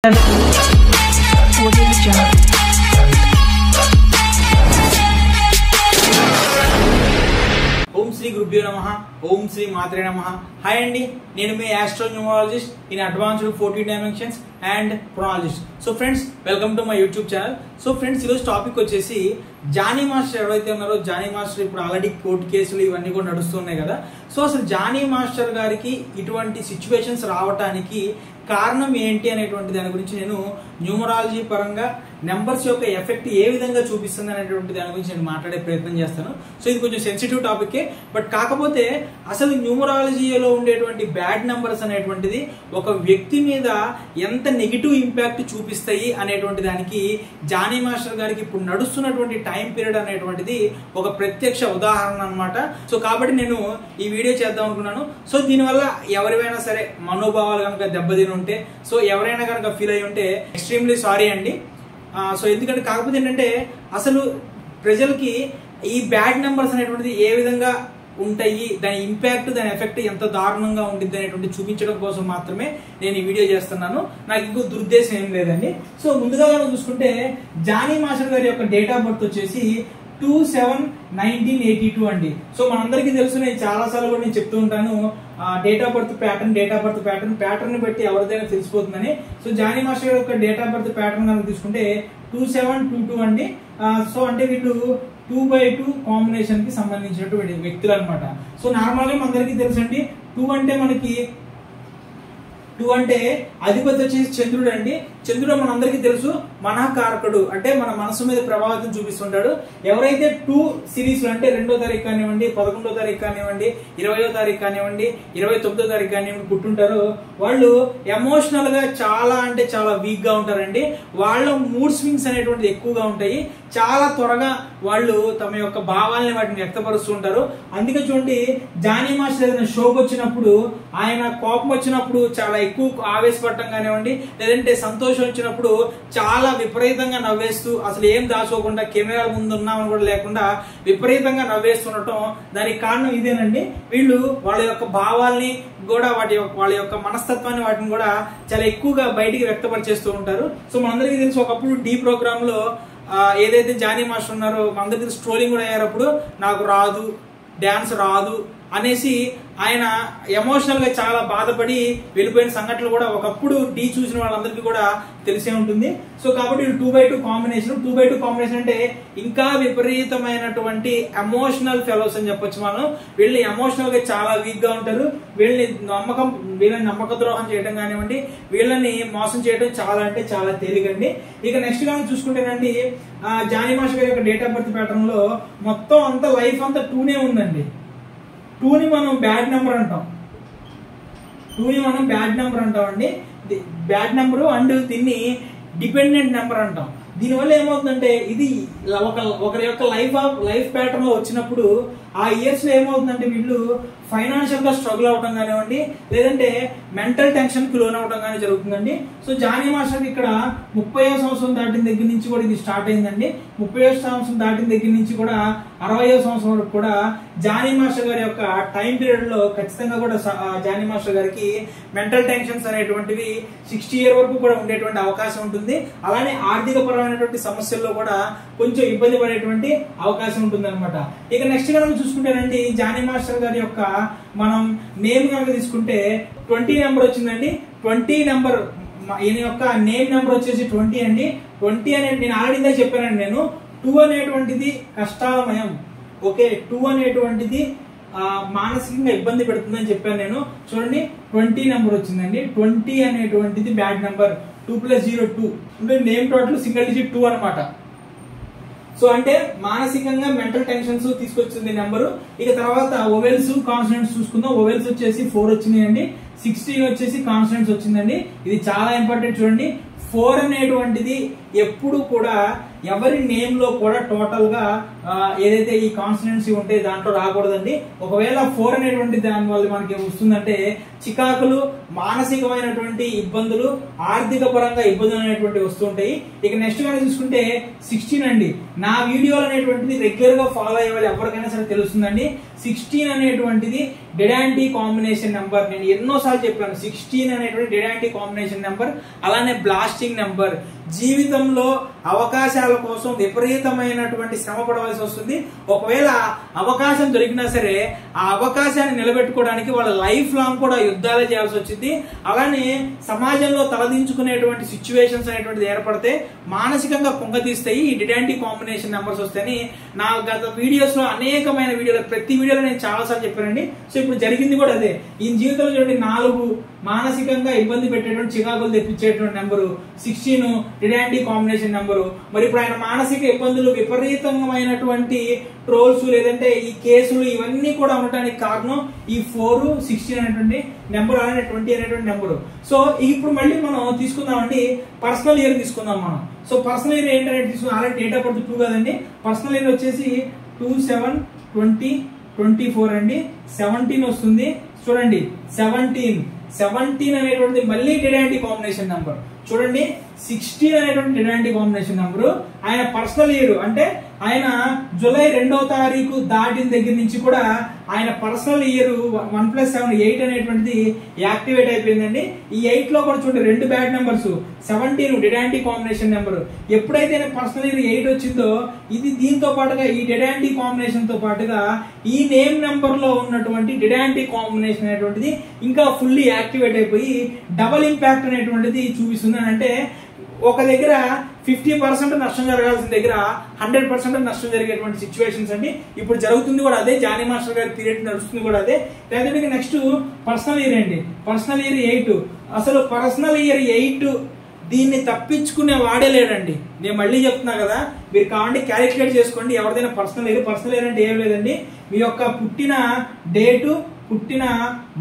ఓం శ్రీ గురుభ్యో నమః. ఓం శ్రీ మాత్రే నమః. హాయ్ అండి, నేను మీ astronumerologist in advanced 14 dimensions and chronologist. So friends, welcome to my YouTube channel. So friends, ఈరోజు టాపిక్ వచ్చేసి జానీ మాస్టర్ ఎవరైతే ఉన్నారో, జానీ మాస్టర్ ఇప్పుడు ఆల్రెడీ కోర్టు కేసులు ఇవన్నీ కూడా నడుస్తున్నాయి కదా. సో అసలు జానీ మాస్టర్ గారికి ఇటువంటి సిచ్యువేషన్స్ రావడానికి కారణం ఏంటి అనేటువంటి దాని గురించి నేను న్యూమరాలజీ పరంగా నెంబర్స్ యొక్క ఎఫెక్ట్ ఏ విధంగా చూపిస్తుంది అనేటువంటి దాని గురించి నేను మాట్లాడే ప్రయత్నం చేస్తాను. సో ఇది కొంచెం సెన్సిటివ్ టాపికే, బట్ కాకపోతే అసలు న్యూమరాలజీలో ఉండేటువంటి బ్యాడ్ నెంబర్స్ అనేటువంటిది ఒక వ్యక్తి మీద ఎంత నెగిటివ్ ఇంపాక్ట్ చూపిస్తాయి అనేటువంటి దానికి జానీ మాస్టర్ గారికి ఇప్పుడు నడుస్తున్నటువంటి టైం పీరియడ్ అనేటువంటిది ఒక ప్రత్యక్ష ఉదాహరణ అనమాట. సో కాబట్టి నేను ఈ వీడియో చేద్దాం అనుకున్నాను. సో దీనివల్ల ఎవరివైనా సరే మనోభావాలు కనుక దెబ్బతిని ఉంటే, సో ఎవరైనా కనుక ఫీల్ అయి ఉంటే ఎక్స్ట్రీమ్లీ సారీ అండి. సో ఎందుకంటే కాకపోతే ఏంటంటే అసలు ప్రజలకి ఈ బ్యాడ్ నెంబర్స్ అనేటువంటిది ఏ విధంగా ఉంటాయి, దాని ఇంపాక్ట్, దాని ఎఫెక్ట్ ఎంత దారుణంగా ఉంటుంది అనేటువంటి చూపించడం కోసం మాత్రమే నేను ఈ వీడియో చేస్తున్నాను. నాకు ఇంకో దురుద్దేశం ఏం లేదండి. సో ముందుగా మనం చూసుకుంటే జానీ మాస్టర్ గారి యొక్క డేట్ ఆఫ్ బర్త్ వచ్చేసి 2/7/1982 అండి. సో మనందరికీ తెలుసు, నేను చాలా సార్లు కూడా నేను చెప్తూ ఉంటాను, డేట్ ఆఫ్ బర్త్ ప్యాటర్న్ బట్టి ఎవరిదైనా తెలిసిపోతుందని. సో జానీ మాస్టర్ గారి యొక్క డేట్ ఆఫ్ బర్త్ ప్యాటర్న్ కనుక తీసుకుంటే 2722 అండి. సో అంటే వీళ్ళు 2/2 కాంబినేషన్ కి సంబంధించినటువంటి వ్యక్తులు అనమాట. సో నార్మల్ గా మనందరికీ తెలుసు అండి, 2 అంటే మనకి 2 అంటే అధిపతి వచ్చేసి చంద్రుడు అండి. చంద్రుడు మనందరికీ తెలుసు మనఃకారకుడు, అంటే మన మనసు మీద ప్రభావితం చూపిస్తుంటాడు. ఎవరైతే 2 సిరీస్ అంటే 2వ తారీఖు కానివ్వండి, 11వ తారీఖు కానివ్వండి, 20వ తారీఖు కానివ్వండి, 29వ తారీఖు కానివ్వండి పుట్టుంటారో వాళ్ళు ఎమోషనల్ గా చాలా అంటే చాలా వీక్ గా ఉంటారండి. వాళ్ళ మూడ్ స్వింగ్స్ అనేటువంటిది ఎక్కువగా ఉంటాయి. చాలా త్వరగా వాళ్ళు తమ యొక్క భావాలని వాటిని వ్యక్తపరుస్తూ ఉంటారు. అందుకే చూడండి, జానీ మాస్టర్ ఏదైనా షోకి వచ్చినప్పుడు, ఆయన కోపం వచ్చినప్పుడు చాలా ఎక్కువ ఆవేశపడటం కానివ్వండి, లేదంటే సంతోషం వచ్చినప్పుడు చాలా విపరీతంగా నవ్వేస్తూ, అసలు ఏం దాచుకోకుండా కెమెరాల ముందు ఉన్నామని కూడా లేకుండా విపరీతంగా నవ్వేస్తుండటం, దానికి కారణం ఇదేనండి. వీళ్ళు వాళ్ళ యొక్క భావాల్ని కూడా వాళ్ళ యొక్క మనస్తత్వాన్ని వాటిని కూడా చాలా ఎక్కువగా బయటికి వ్యక్తపరిచేస్తూ ఉంటారు. సో మనందరికీ తెలుసు, ఒకప్పుడు డి ప్రోగ్రామ్ లో ఏదైతే జానీ మాస్టర్ ఉన్నారో మనందరికీ స్ట్రోలింగ్ కూడా అయ్యారప్పుడు నాకు రాదు, డాన్స్ రాదు అనేసి ఆయన ఎమోషనల్ గా చాలా బాధపడి వెళ్ళిపోయిన సంఘటనలు కూడా ఒకప్పుడు డి చూసిన వాళ్ళందరికీ కూడా తెలిసే ఉంటుంది. సో కాబట్టి 2/2 కాంబినేషన్ అంటే ఇంకా విపరీతమైనటువంటి ఎమోషనల్ ఫెలోస్ అని చెప్పొచ్చు మనం. వీళ్ళని ఎమోషనల్ గా చాలా వీక్ గా ఉంటారు. వీళ్ళని నమ్మక ద్రోహం చేయడం కానివ్వండి, వీళ్ళని మోసం చేయడం చాలా అంటే చాలా తేలికండి. ఇక నెక్స్ట్ గా చూసుకుంటేనండి, జానీ మాస్టర్ గారి యొక్క డేట్ ఆఫ్ బర్త్ ప్యాటర్న్ లో మొత్తం అంతా లైఫ్ అంతా 2నే ఉందండి. 2ని మనం బ్యాడ్ నెంబర్ అంటాం. 2ని మనం బ్యాడ్ నెంబర్ అంటామండి. బ్యాడ్ నెంబర్ అండ్ దీన్ని డిపెండెంట్ నెంబర్ అంటాం. దీనివల్ల ఏమవుతుందంటే, ఇది ఒకరి యొక్క లైఫ్ ప్యాటర్న్ లో వచ్చినప్పుడు ఆ ఇయర్స్ లో ఏమవుతుందంటే వీళ్ళు ఫైనాన్షియల్ గా స్ట్రగుల్ అవడం కానివ్వండి, లేదంటే మెంటల్ టెన్షన్ కి లోన్ అవడం కానీ జరుగుతుందండి. సో జానీ మాస్టర్ ఇక్కడ 30వ సంవత్సరం దాటిన దగ్గర నుంచి కూడా ఇది స్టార్ట్ అయిందండి. 30వ సంవత్సరం దాటిన దగ్గర నుంచి కూడా 60వ సంవత్సరం వరకు కూడా జానీ మాస్టర్ గారి యొక్క టైం పీరియడ్ లో ఖచ్చితంగా కూడా జానీ మాస్టర్ గారికి మెంటల్ టెన్షన్స్ అనేటువంటివి 60 ఇయర్ వరకు కూడా ఉండేటువంటి అవకాశం ఉంటుంది. అలానే ఆర్థిక పరమైనటువంటి సమస్యల్లో కూడా కొంచెం ఇబ్బంది పడేటువంటి అవకాశం ఉంటుంది అనమాట. ఇక నెక్స్ట్ కనుక చూసుకుంటేనండి, జానీ మాస్టర్ గారి యొక్క మనం నేమ్ కనుక తీసుకుంటే 20 నెంబర్ వచ్చిందండి. 20 నెంబర్ ఈయన యొక్క నేమ్ నెంబర్ వచ్చేసి 20 అండి. 20 అనేది నేను ఆల్రెడీ చెప్పానండి, నేను 2 అనేటువంటిది కష్టాలమయం. ఓకే, 2 అనేటువంటిది మానసికంగా ఇబ్బంది పెడుతుందని చెప్పాను నేను. చూడండి, 20 నెంబర్ వచ్చిందండి. 20 అనేటువంటిది బ్యాడ్ నెంబర్. 2 + 0 2 అంటే నేమ్ టోటల్ సింగిల్ డిజిట్ 2 అనమాట. సో అంటే మానసికంగా మెంటల్ టెన్షన్స్ తీసుకొచ్చింది నెంబరు. ఇక తర్వాత ఓవెల్స్ కాన్సనెంట్స్ చూసుకుందాం. ఓవెల్స్ వచ్చేసి 4 వచ్చినాయండి. 16 వచ్చేసి కాన్సనెంట్స్ వచ్చిందండి. ఇది చాలా ఇంపార్టెంట్. చూడండి, 4 అనేటువంటిది ఎప్పుడు కూడా ఎవరి నేమ్ లో కూడా టోటల్ గా ఏదైతే ఈ కాన్స్టిట్యుయెన్సీ ఉంటే దాంట్లో రాకూడదండి. ఒకవేళ 4 అనేటువంటి దాని వల్ల మనకి వస్తుందంటే చికాకులు, మానసికమైనటువంటి ఇబ్బందులు, ఆర్థిక పరంగా ఇబ్బందులు అనేటువంటి వస్తుంటాయి. ఇక నెక్స్ట్ కనుక చూసుకుంటే 16 అండి. నా వీడియోలు అనేటువంటిది రెగ్యులర్ గా ఫాలో అయ్యే వాళ్ళు ఎవరికైనా సరే తెలుస్తుందండి. 16 అనేటువంటిది డెడాంటీ కాంబినేషన్ నెంబర్. నేను ఎన్నోసార్లు చెప్పాను 16 అనేటువంటి డెడాంటీ కాంబినేషన్ నెంబర్. అలానే బ్లాస్టింగ్ నెంబర్. జీవితంలో అవకాశాల కోసం విపరీతమైనటువంటి శ్రమ పడవలసి వస్తుంది. ఒకవేళ అవకాశం దొరికినా సరే ఆ అవకాశాన్ని నిలబెట్టుకోవడానికి వాళ్ళ లైఫ్ లాంగ్ కూడా యుద్ధాలే చేయాల్సి వచ్చింది. అలానే సమాజంలో తలదించుకునేటువంటి సిచ్యువేషన్స్ అనేటువంటిది ఏర్పడితే మానసికంగా కుంగతీస్తాయి ఈ డెడాంటీ కాంబినేషన్ నెంబర్స్ వస్తాయని నా గత వీడియోస్ లో అనేకమైన వీడియోలు, ప్రతి వీడియోలో నేను చాలా సార్లు చెప్పానండి. సో ఇప్పుడు జరిగింది కూడా అదే. ఈ జీవితంలో చూడండి 4 మానసికంగా ఇబ్బంది పెట్టేటువంటి చికాకులు తెప్పించేటువంటి నెంబరు 16 డెడాంటీ కాంబినేషన్ నెంబరు. మరి ఇప్పుడు ఆయన మానసిక ఇబ్బందులు, విపరీతమైనటువంటి ట్రోల్స్, లేదంటే ఈ కేసులు ఇవన్నీ కూడా ఉండటానికి కారణం ఈ 4, 16 అనేటువంటి నెంబర్, అలానే 20 అనేటువంటి నెంబరు. సో ఇప్పుడు మళ్ళీ మనం తీసుకుందామండి, పర్సనల్ ఇయర్ తీసుకుందాం మనం. సో పర్సనల్ ఇయర్ ఏంటంటే తీసుకుందాం. ఆల్రెడీ డేట్ ఆఫ్ బర్త్ 2 కదండి. పర్సనల్ ఇయర్ వచ్చేసి 27/20/24 అండి. 17 వస్తుంది. చూడండి 17 అనేటువంటిది మళ్ళీ డెడాంటీ కాంబినేషన్ నెంబర్. చూడండి 16 అనేటువంటి డెడాంటీ కాంబినేషన్ నెంబరు. ఆయన పర్సనల్ ఇయర్ అంటే ఆయన జూలై 2వ తారీఖు దాటిన దగ్గర నుంచి కూడా ఆయన పర్సనల్ ఇయర్ 1 + 7 8 అనేటువంటిది యాక్టివేట్ అయిపోయిందండి. ఈ 8 లో కూడా చూడండి 2 బ్యాడ్ నెంబర్స్. 17 డెడాంటీ కాంబినేషన్ నెంబర్. ఎప్పుడైతే పర్సనల్ ఇయర్ 8 వచ్చిందో ఇది దీంతో పాటుగా ఈ డెడాంటీ కాంబినేషన్ తో పాటుగా ఈ నేమ్ నెంబర్ లో ఉన్నటువంటి డెడాంటీ కాంబినేషన్ అనేటువంటిది ఇంకా ఫుల్లీ యాక్టివేట్ అయిపోయి డబుల్ ఇంపాక్ట్ అనేటువంటిది చూపిస్తుంది. అంటే ఒక దగ్గర 50% నష్టం జరగాల్సిన దగ్గర 100% నష్టం జరిగేటువంటి సిచ్యువేషన్స్ అండి. ఇప్పుడు జరుగుతుంది కూడా అదే. జానీ మాస్టర్ గారి పీరియడ్ నడుస్తుంది కూడా అదే. లేకపోతే నెక్స్ట్ పర్సనల్ ఇయర్ అండి. Personal year 8. అసలు పర్సనల్ ఇయర్ 8 దీన్ని తప్పించుకునే వాడే లేడండి. నేను మళ్ళీ చెప్తున్నా కదా, మీరు కావాలంటే క్యాలిక్యులేట్ చేసుకోండి ఎవరిదైనా పర్సనల్ ఇయర్. పర్సనల్ ఇయర్ అంటే ఏం లేదండి, మీ యొక్క పుట్టిన డేటు, పుట్టిన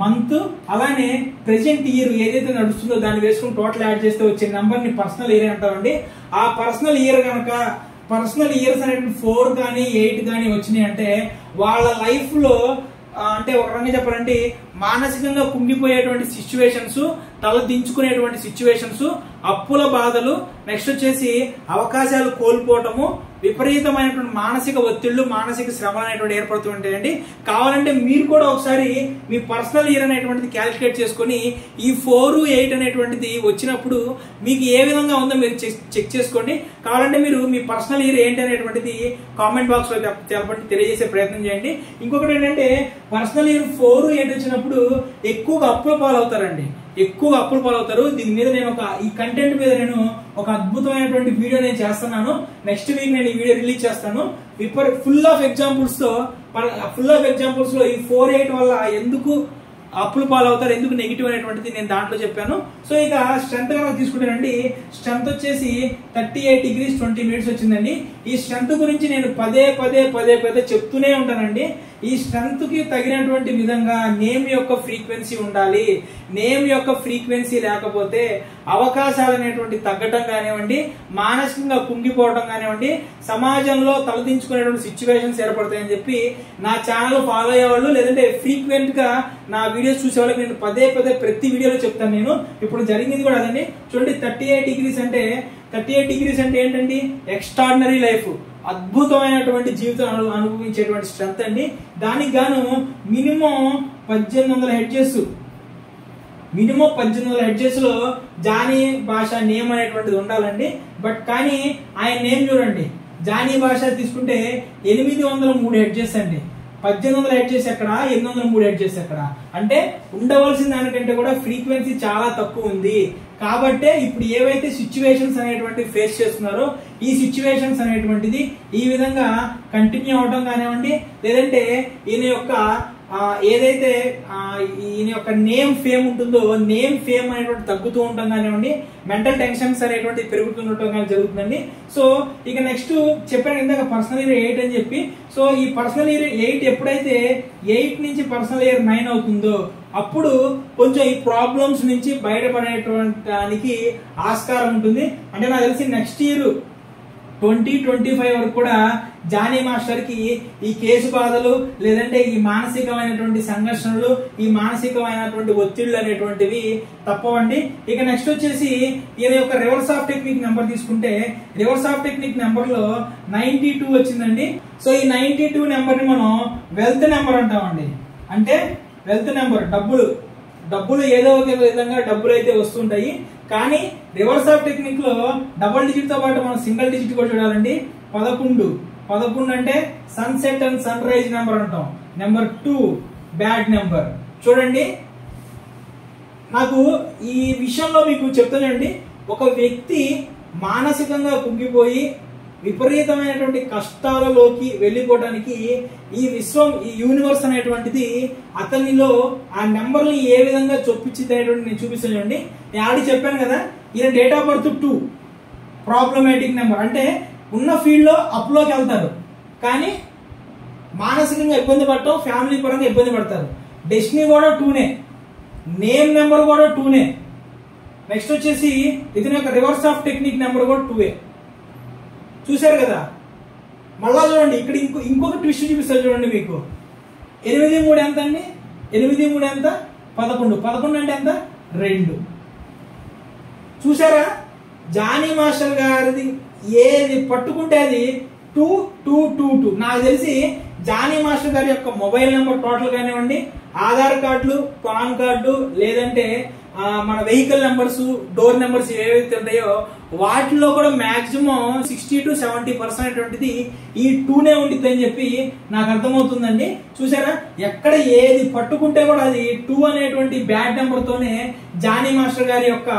మంత్, అలానే ప్రెసెంట్ ఇయర్ ఏదైతే నడుస్తుందో దాన్ని వేసుకుని టోటల్ యాడ్ చేస్తే వచ్చే నెంబర్ ని పర్సనల్ ఇయర్ అంటామండి. ఆ పర్సనల్ ఇయర్ కనుక పర్సనల్ ఇయర్స్ అనేటువంటి 4 కానీ 8 కానీ వచ్చినాయి అంటే వాళ్ళ లైఫ్ లో అంటే ఒక రకంగా చెప్పాలంటే మానసికంగా కుంగిపోయేటువంటి సిచ్యువేషన్స్, తల దించుకునేటువంటి సిచ్యువేషన్స్, అప్పుల బాధలు, నెక్స్ట్ వచ్చేసి అవకాశాలు కోల్పోవటము, విపరీతమైనటువంటి మానసిక ఒత్తిళ్లు, మానసిక శ్రమలు అనేటువంటి ఏర్పడుతుంటాయండి. కావాలంటే మీరు కూడా ఒకసారి మీ పర్సనల్ ఇయర్ అనేటువంటిది క్యాలిక్యులేట్ చేసుకుని ఈ 4, 8 అనేటువంటిది వచ్చినప్పుడు మీకు ఏ విధంగా ఉందో మీరు చెక్ చేసుకోండి. కావాలంటే మీరు మీ పర్సనల్ ఇయర్ ఏంటి అనేటువంటిది కామెంట్ బాక్స్ లో తెలియజేసే ప్రయత్నం చేయండి. ఇంకొకటి ఏంటంటే పర్సనల్ ఇయర్ 4, 8 వచ్చినప్పుడు ఎక్కువగా అప్పుల పాలవుతారండి. ఎక్కువగా అప్పుల పాలవుతారు. దీని మీద నేను ఈ కంటెంట్ మీద నేను ఒక అద్భుతమైనటువంటి వీడియో నేను చేస్తున్నాను. నెక్స్ట్ వీక్ నేను ఈ వీడియో రిలీజ్ చేస్తాను. ఫుల్ ఆఫ్ ఎగ్జాంపుల్స్ లో ఈ 4, 8 వల్ల ఎందుకు అప్పులు పాలవుతారు, ఎందుకు నెగిటివ్ అనేటువంటిది నేను దాంట్లో చెప్పాను. సో ఇక స్ట్రెంత్ కనుక తీసుకుంటానండి, స్ట్రెంత్ వచ్చేసి 38 degrees 20 minutes వచ్చిందండి. ఈ స్ట్రెంత్ గురించి నేను పదే చెప్తూనే ఉంటానండి. ఈ స్ట్రెంత్ కి తగినటువంటి విధంగా నేమ్ యొక్క ఫ్రీక్వెన్సీ ఉండాలి. నేమ్ యొక్క ఫ్రీక్వెన్సీ లేకపోతే అవకాశాలు అనేటువంటి తగ్గటం కానివ్వండి, మానసికంగా కుంగిపోవడం కానివ్వండి, సమాజంలో తలదించుకునేటువంటి సిచ్యువేషన్స్ ఏర్పడతాయని చెప్పి నా ఛానల్ ఫాలో అయ్యేవాళ్ళు, లేదంటే ఫ్రీక్వెంట్ గా నా వీడియోస్ చూసే వాళ్ళకి నేను పదే ప్రతి వీడియోలో చెప్తాను నేను. ఇప్పుడు జరిగింది కూడా అదండి. చూడండి 38 degrees అంటే ఏంటండి, ఎక్స్ట్రాడినరీ లైఫ్, అద్భుతమైనటువంటి జీవితం అనుభవించేటువంటి స్ట్రెంత్ అండి. దానికి గాను మినిమం 1800 హెడ్జెస్ లో జానీ భాష నేమ్ అనేటువంటిది ఉండాలండి. బట్ కానీ ఆయన నేమ్ చూడండి, జానీ భాష తీసుకుంటే 803 హెడ్జెస్ అండి. 1800 హెడ్జెస్ ఎక్కడ, 803 హెడ్జెస్ ఎక్కడ అంటే ఉండవలసిన దానికంటే కూడా ఫ్రీక్వెన్సీ చాలా తక్కువ ఉంది. కాబట్టే ఇప్పుడు ఏవైతే సిచ్యువేషన్స్ అనేటువంటి ఫేస్ చేస్తున్నారో ఈ సిచ్యువేషన్స్ అనేటువంటిది ఈ విధంగా కంటిన్యూ అవడం కానివ్వండి, లేదంటే ఈయన యొక్క ఏదైతే ఈయన యొక్క నేమ్ ఫేమ్ ఉంటుందో నేమ్ ఫేమ్ అనేటువంటి తగ్గుతూ ఉండటం కానివ్వండి, మెంటల్ టెన్షన్స్ అనేటువంటి పెరుగుతుండటం కానీ జరుగుతుందండి. సో ఇక నెక్స్ట్ చెప్పాను ఇందాక పర్సనల్ ఇయర్ 8 అని చెప్పి. సో ఈ పర్సనల్ ఇయర్ 8 ఎప్పుడైతే 8 నుంచి పర్సనల్ ఇయర్ 9 అవుతుందో అప్పుడు కొంచెం ఈ ప్రాబ్లమ్స్ నుంచి బయటపడేటువంటి ఆస్కారం ఉంటుంది. అంటే నాకు తెలిసి నెక్స్ట్ ఇయర్ 2025 వరకు కూడా జానీ మాస్టర్ కి ఈ కేసు బాధలు లేదంటే ఈ మానసికమైనటువంటి సంఘర్షణలు ఈ మానసికమైనటువంటి ఒత్తిళ్లు అనేటువంటివి తప్పవండి. ఇక నెక్స్ట్ వచ్చేసి ఈయన యొక్క రివర్స్ ఆఫ్ టెక్నిక్ నెంబర్ తీసుకుంటే రివర్స్ ఆఫ్ టెక్నిక్ నెంబర్ లో 92 వచ్చిందండి. సో ఈ 92 నెంబర్ ని మనం వెల్త్ నెంబర్ అంటామండి. అంటే వెల్త్ నెంబర్ డబ్బులు ఏదో ఒక విధంగా డబ్బులు అయితే వస్తుంటాయి. కానీ రివర్స్ ఆఫ్ టెక్నిక్ లో డబుల్ డిజిట్ తో పాటు మనం సింగిల్ డిజిట్ కూడా చూడాలండి. 11 అంటే sunset and sunrise number అంటాం. Number 2 bad number. చూడండి, నాకు ఈ విషయంలో మీకు చెప్తానండి, ఒక వ్యక్తి మానసికంగా కుంగిపోయి విపరీతమైనటువంటి కష్టాలలోకి వెళ్ళిపోవడానికి ఈ విశ్వం, ఈ యూనివర్స్ అనేటువంటిది అతనిలో ఆ నెంబర్ని ఏ విధంగా చొప్పించింది అనేటువంటి నేను చూపిస్తానండి. నేను ఆల్రెడీ చెప్పాను కదా, ఈయన date of birth 2 problematic number. అంటే ఉన్న ఫీల్డ్ లో అప్లోకి వెళ్తారు కానీ మానసికంగా ఇబ్బంది పడటం, ఫ్యామిలీ పరంగా ఇబ్బంది పడతారు. డెస్టినీ కూడా 2నే, నేమ్ నెంబర్ కూడా 2నే. నెక్స్ట్ వచ్చేసి ఇతని యొక్క రివర్స్ ఆఫ్ టెక్నిక్ నెంబర్ కూడా 2ఏ. చూశారు కదా. మళ్ళా చూడండి, ఇక్కడ ఇంకొక ట్విస్ట్ చూపిస్తారు చూడండి మీకు. 8 3 ఎంత అండి? 8 3 ఎంత? 11 అంటే ఎంత? 2. చూసారా, జానీ మాస్టర్ గారిది ఏది పట్టుకుంటే అది 2 2 2 2. నాకు తెలిసి జానీ మాస్టర్ గారి యొక్క మొబైల్ నెంబర్ టోటల్ కానివ్వండి, ఆధార్ కార్డులు, పాన్ కార్డు, లేదంటే మన వెహికల్ నెంబర్స్, డోర్ నెంబర్స్ ఏవైతే ఉంటాయో వాటిలో కూడా మాక్సిమం 60 to 70% అనేటువంటిది ఈ 2నే ఉండిద్ది అని చెప్పి నాకు అర్థమవుతుందండి. చూసారా, ఎక్కడ ఏది పట్టుకుంటే కూడా అది 2 అనేటువంటి బ్యాడ్ నెంబర్ తోనే జానీ మాస్టర్ గారి యొక్క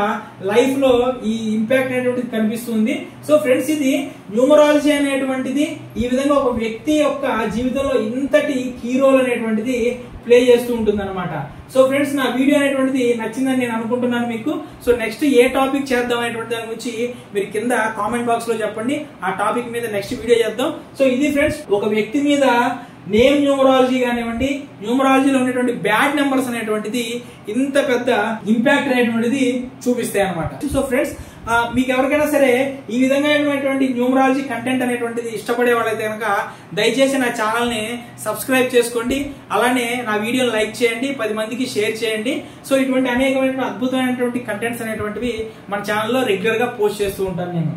లైఫ్ లో ఈ ఇంపాక్ట్ అనేటువంటిది కనిపిస్తుంది. సో ఫ్రెండ్స్, ఇది న్యూమరాలజీ అనేటువంటిది ఈ విధంగా ఒక వ్యక్తి యొక్క జీవితంలో ఇంతటి కీ రోల్ అనేటువంటిది ప్లే చేస్తూ ఉంటుంది అనమాట. సో ఫ్రెండ్స్, నా వీడియో అనేటువంటిది నచ్చిందని నేను అనుకుంటున్నాను మీకు. సో నెక్స్ట్ ఏ టాపిక్ చేద్దాం అనేటువంటి దాని గురించి మీరు కింద కామెంట్ బాక్స్ లో చెప్పండి. ఆ టాపిక్ మీద నెక్స్ట్ వీడియో చేద్దాం. సో ఇది ఫ్రెండ్స్, ఒక వ్యక్తి మీద నేమ్ న్యూమరాలజీ కానివ్వండి, న్యూమరాలజీలో ఉన్నటువంటి బ్యాడ్ నెంబర్స్ అనేటువంటిది ఇంత పెద్ద ఇంపాక్ట్ అనేటువంటిది చూపిస్తాయి అనమాట. సో ఫ్రెండ్స్, మీకు ఎవరికైనా సరే ఈ విధంగా న్యూమరాలజీ కంటెంట్ అనేటువంటిది ఇష్టపడే వాళ్ళైతే కనుక దయచేసి నా ఛానల్ ని సబ్స్క్రైబ్ చేసుకోండి. అలానే నా వీడియోని లైక్ చేయండి, 10 మందికి షేర్ చేయండి. సో ఇటువంటి అనేకమైన అద్భుతమైనటువంటి కంటెంట్స్ అనేటువంటివి మన ఛానల్లో రెగ్యులర్ గా పోస్ట్ చేస్తూ ఉంటాను నేను.